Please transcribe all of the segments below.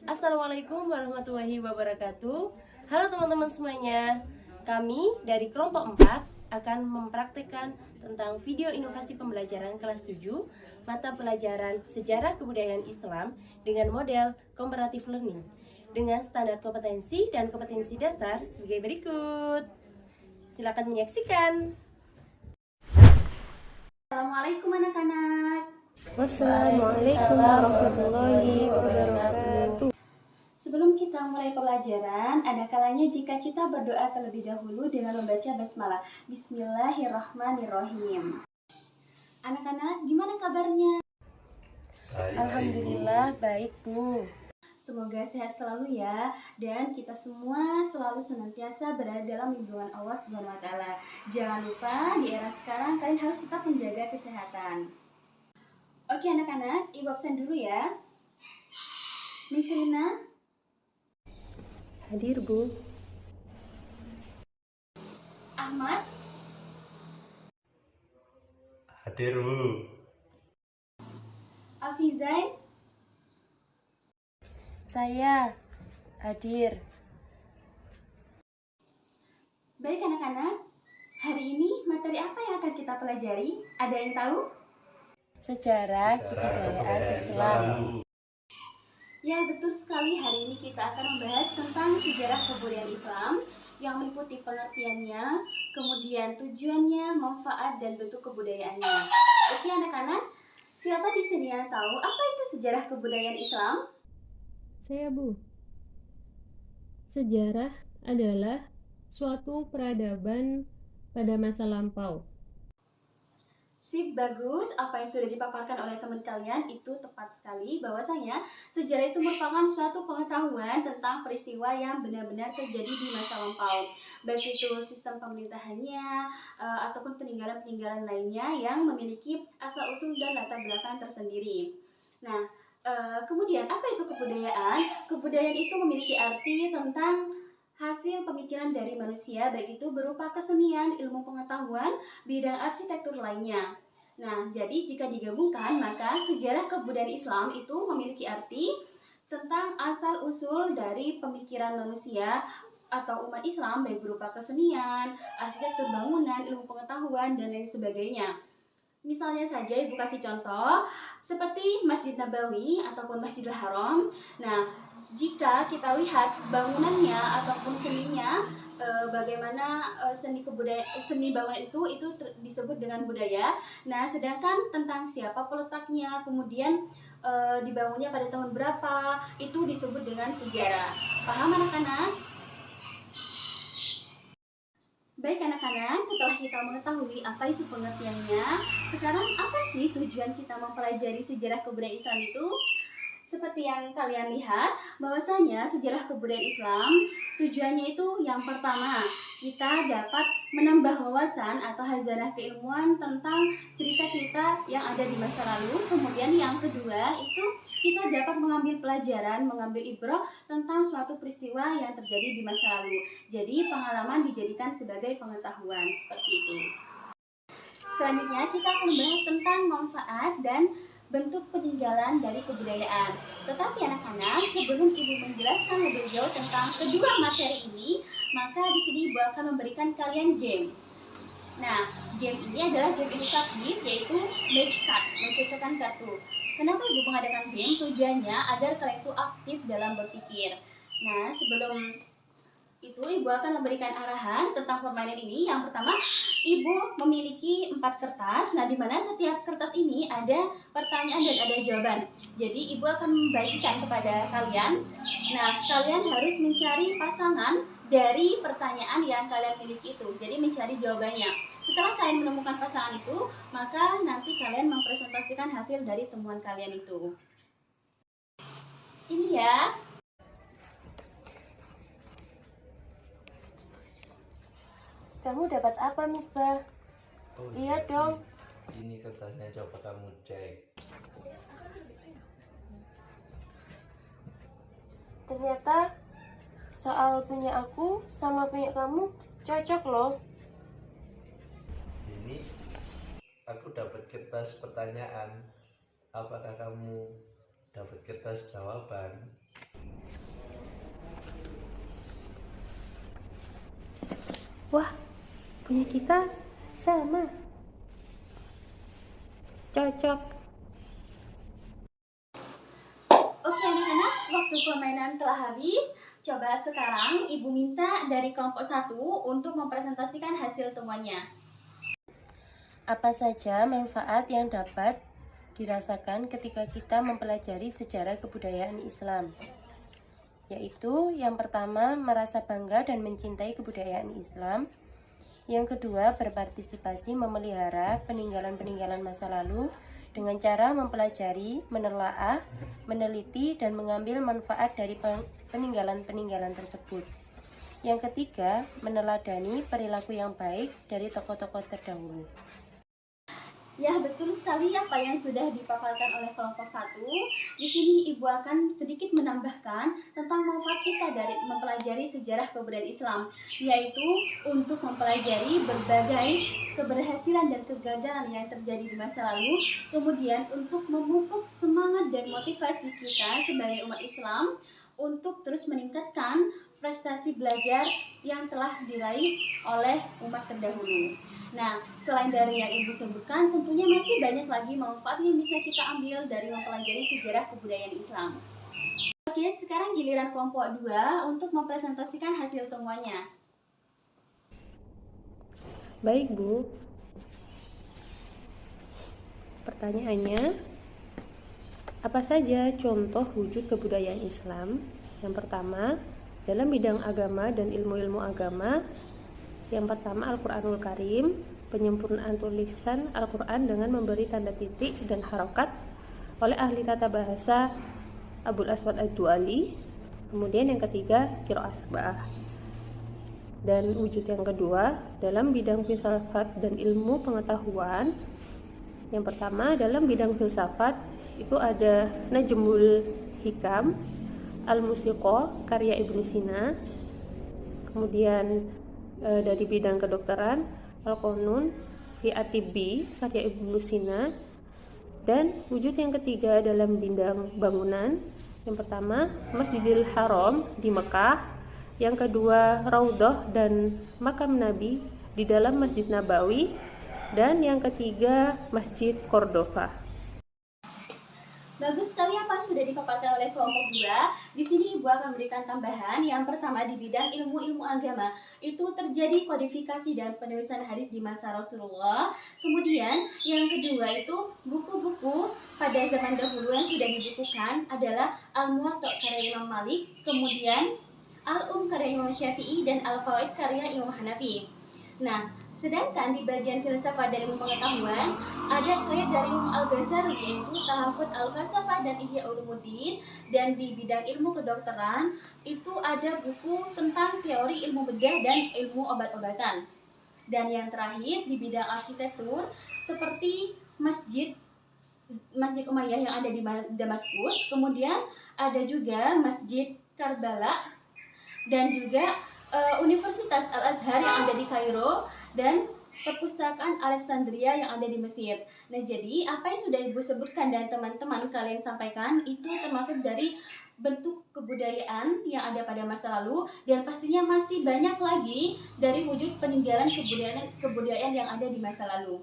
Assalamualaikum warahmatullahi wabarakatuh. Halo teman-teman semuanya. Kami dari kelompok 4 akan mempraktikkan tentang video inovasi pembelajaran kelas 7 mata pelajaran Sejarah Kebudayaan Islam dengan model comparative learning dengan standar kompetensi dan kompetensi dasar sebagai berikut. Silakan menyaksikan. Assalamualaikum anak-anak. Wassalamualaikum warahmatullahi wabarakatuh. Sebelum kita mulai pembelajaran, ada kalanya jika kita berdoa terlebih dahulu dengan membaca basmalah. Bismillahirrahmanirrahim. Anak-anak, gimana kabarnya? Alhamdulillah baik, Bu. Semoga sehat selalu ya, dan kita semua selalu senantiasa berada dalam lindungan Allah Subhanahu wa Ta'ala. Jangan lupa di era sekarang kalian harus tetap menjaga kesehatan. Oke anak-anak, Ibu absen dulu ya. Miss Rina, Hadir, Bu. Ahmad, Hadir, Bu. Afizain, Saya hadir. baik anak-anak, hari ini materi apa yang akan kita pelajari? Ada yang tahu? Sejarah kebudayaan Islam. Ya, betul sekali. Hari ini kita akan membahas tentang sejarah kebudayaan Islam yang meliputi pengertiannya, kemudian tujuannya, manfaat, dan bentuk kebudayaannya. Oke anak-anak, siapa di sini yang tahu apa itu sejarah kebudayaan Islam? Saya, Bu. Sejarah adalah suatu peradaban pada masa lampau. Sip, bagus. Apa yang sudah dipaparkan oleh teman kalian itu tepat sekali, bahwasanya sejarah itu merupakan suatu pengetahuan tentang peristiwa yang benar-benar terjadi di masa lampau, baik itu sistem pemerintahannya ataupun peninggalan-peninggalan lainnya yang memiliki asal-usul dan latar belakang tersendiri. Nah, kemudian apa itu kebudayaan? Kebudayaan itu memiliki arti tentang hasil pemikiran dari manusia, baik itu berupa kesenian, ilmu pengetahuan, bidang arsitektur lainnya. Nah, jadi jika digabungkan, maka sejarah kebudayaan Islam itu memiliki arti tentang asal-usul dari pemikiran manusia atau umat Islam, baik berupa kesenian, arsitektur bangunan, ilmu pengetahuan, dan lain sebagainya. Misalnya saja Ibu kasih contoh, seperti Masjid Nabawi ataupun Masjidil Haram. Nah, jika kita lihat bangunannya ataupun seninya, bagaimana seni bangunan itu disebut dengan budaya. Nah, sedangkan tentang siapa peletaknya, kemudian dibangunnya pada tahun berapa, itu disebut dengan sejarah. Paham anak-anak? Baik anak-anak, setelah kita mengetahui apa itu pengertiannya, sekarang apa sih tujuan kita mempelajari sejarah kebudayaan Islam itu? Seperti yang kalian lihat, bahwasanya sejarah kebudayaan Islam tujuannya itu yang pertama, kita dapat menambah wawasan atau hazanah keilmuan tentang cerita-cerita yang ada di masa lalu. Kemudian yang kedua itu kita dapat mengambil pelajaran, mengambil ibrah tentang suatu peristiwa yang terjadi di masa lalu. Jadi pengalaman dijadikan sebagai pengetahuan, seperti itu. Selanjutnya kita akan membahas tentang manfaat dan bentuk peninggalan dari kebudayaan. Tetapi anak-anak, sebelum Ibu menjelaskan lebih jauh tentang kedua materi ini, maka di sini Ibu akan memberikan kalian game. Nah, game ini adalah game edukatif, yaitu match card, mencocokkan kartu. Kenapa Ibu mengadakan game? Tujuannya agar kalian itu aktif dalam berpikir. Nah, sebelum itu Ibu akan memberikan arahan tentang permainan ini. Yang pertama, Ibu memiliki 4 kertas. Nah, di mana setiap kertas ini ada pertanyaan dan ada jawaban. Jadi Ibu akan membagikan kepada kalian. Nah, kalian harus mencari pasangan dari pertanyaan yang kalian miliki itu. Jadi mencari jawabannya. Setelah kalian menemukan pasangan itu, maka nanti kalian mempresentasikan hasil dari temuan kalian itu. Ini ya. Kamu dapat apa, Misbah? Oh, Lihat dong. Ini kertasnya, coba kamu cek. Ternyata soal punya aku sama punya kamu cocok loh. Ini aku dapat kertas pertanyaan. Apakah kamu dapat kertas jawaban? Wah, punya kita sama. Cocok. Oke anak-anak, waktu permainan telah habis. Coba sekarang Ibu minta dari kelompok 1 untuk mempresentasikan hasil temuannya. Apa saja manfaat yang dapat dirasakan ketika kita mempelajari sejarah kebudayaan Islam? Yaitu yang pertama, merasa bangga dan mencintai kebudayaan Islam. Yang kedua, berpartisipasi memelihara peninggalan-peninggalan masa lalu dengan cara mempelajari, menelaah, meneliti, dan mengambil manfaat dari peninggalan-peninggalan tersebut. Yang ketiga, meneladani perilaku yang baik dari tokoh-tokoh terdahulu. Ya, betul sekali apa yang sudah dipaparkan oleh kelompok 1. Di sini Ibu akan sedikit menambahkan tentang manfaat kita dari mempelajari sejarah kebudayaan Islam, yaitu untuk mempelajari berbagai keberhasilan dan kegagalan yang terjadi di masa lalu, kemudian untuk memupuk semangat dan motivasi kita sebagai umat Islam untuk terus meningkatkan prestasi belajar yang telah diraih oleh umat terdahulu. Nah, selain dari yang Ibu sebutkan, tentunya masih banyak lagi manfaat yang bisa kita ambil dari mempelajari sejarah kebudayaan Islam. Oke, sekarang giliran kelompok 2 untuk mempresentasikan hasil temuannya. Baik, Bu. Pertanyaannya, apa saja contoh wujud kebudayaan Islam? Yang pertama, dalam bidang agama dan ilmu-ilmu agama. Yang pertama, Al-Quranul Karim, penyempurnaan tulisan Al-Quran dengan memberi tanda titik dan harokat oleh ahli tata bahasa Abul Aswad Ad-Duali. Kemudian yang ketiga, Qiraah Sab'ah. Dan wujud yang kedua, dalam bidang filsafat dan ilmu pengetahuan. Yang pertama, dalam bidang filsafat itu ada Najmul Hikam, Al-Musiqah, karya Ibnu Sina. Kemudian dari bidang kedokteran, Al-Qanun fi At-Tibbi, karya Ibnu Sina. Dan wujud yang ketiga dalam bidang bangunan, yang pertama Masjidil Haram di Mekah, yang kedua Raudhah dan Makam Nabi di dalam Masjid Nabawi, dan yang ketiga Masjid Cordova. Bagus sekali apa sudah dipaparkan oleh kelompok 2. Di sini Ibu akan memberikan tambahan. Yang pertama, di bidang ilmu-ilmu agama itu terjadi kodifikasi dan penulisan hadis di masa Rasulullah. Kemudian yang kedua itu buku-buku pada zaman dahulu yang sudah dibukukan adalah Al-Muwatta karya Imam Malik, kemudian karya Imam Syafi'i, dan Al-Fawaid karya Imam Hanafi. Nah, sedangkan di bagian filsafat dan ilmu pengetahuan ada karya dari Imam Al-Ghazali, yaitu Tahafut Al-Falsafah dan Ihya Ulumuddin. Dan di bidang ilmu kedokteran itu ada buku tentang teori ilmu bedah dan ilmu obat-obatan. Dan yang terakhir di bidang arsitektur seperti Masjid Umayyah yang ada di Damaskus, kemudian ada juga Masjid Karbala, dan juga Universitas Al-Azhar yang ada di Kairo, dan perpustakaan Alexandria yang ada di Mesir. Nah, jadi apa yang sudah Ibu sebutkan dan teman-teman kalian sampaikan itu termasuk dari bentuk kebudayaan yang ada pada masa lalu, dan pastinya masih banyak lagi dari wujud peninggalan kebudayaan yang ada di masa lalu.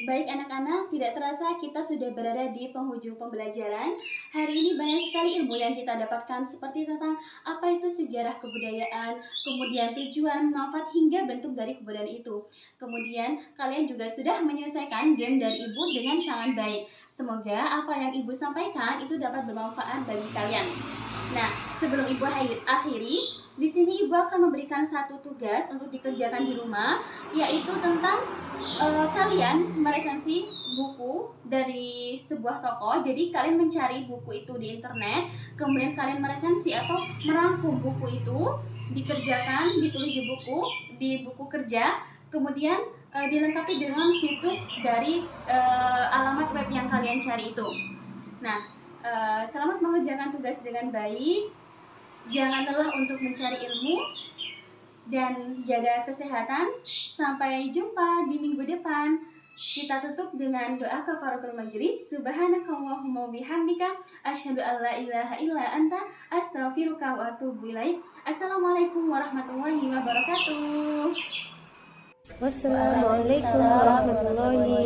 Baik anak-anak, tidak terasa kita sudah berada di penghujung pembelajaran. Hari ini banyak sekali ilmu yang kita dapatkan, seperti tentang apa itu sejarah kebudayaan, kemudian tujuan, manfaat, hingga bentuk dari kebudayaan itu. Kemudian kalian juga sudah menyelesaikan game dari Ibu dengan sangat baik. Semoga apa yang Ibu sampaikan itu dapat bermanfaat bagi kalian. Nah, sebelum Ibu akhiri, di sini Ibu akan memberikan satu tugas untuk dikerjakan di rumah, yaitu tentang kalian meresensi buku dari sebuah toko. Jadi kalian mencari buku itu di internet, kemudian kalian meresensi atau merangkum buku itu, dikerjakan, ditulis di buku kerja, kemudian dilengkapi dengan situs dari alamat web yang kalian cari itu. Nah, selamat mengerjakan tugas dengan baik. Jangan lelah untuk mencari ilmu dan jaga kesehatan. Sampai jumpa di minggu depan. Kita tutup dengan doa kafaratul majlis. Subhanakallahumma bihamdika asyhadu an la ilaha illa anta astaghfiruka wa atubu ilaik. Assalamualaikum warahmatullahi wabarakatuh. Wassalamualaikum warahmatullahi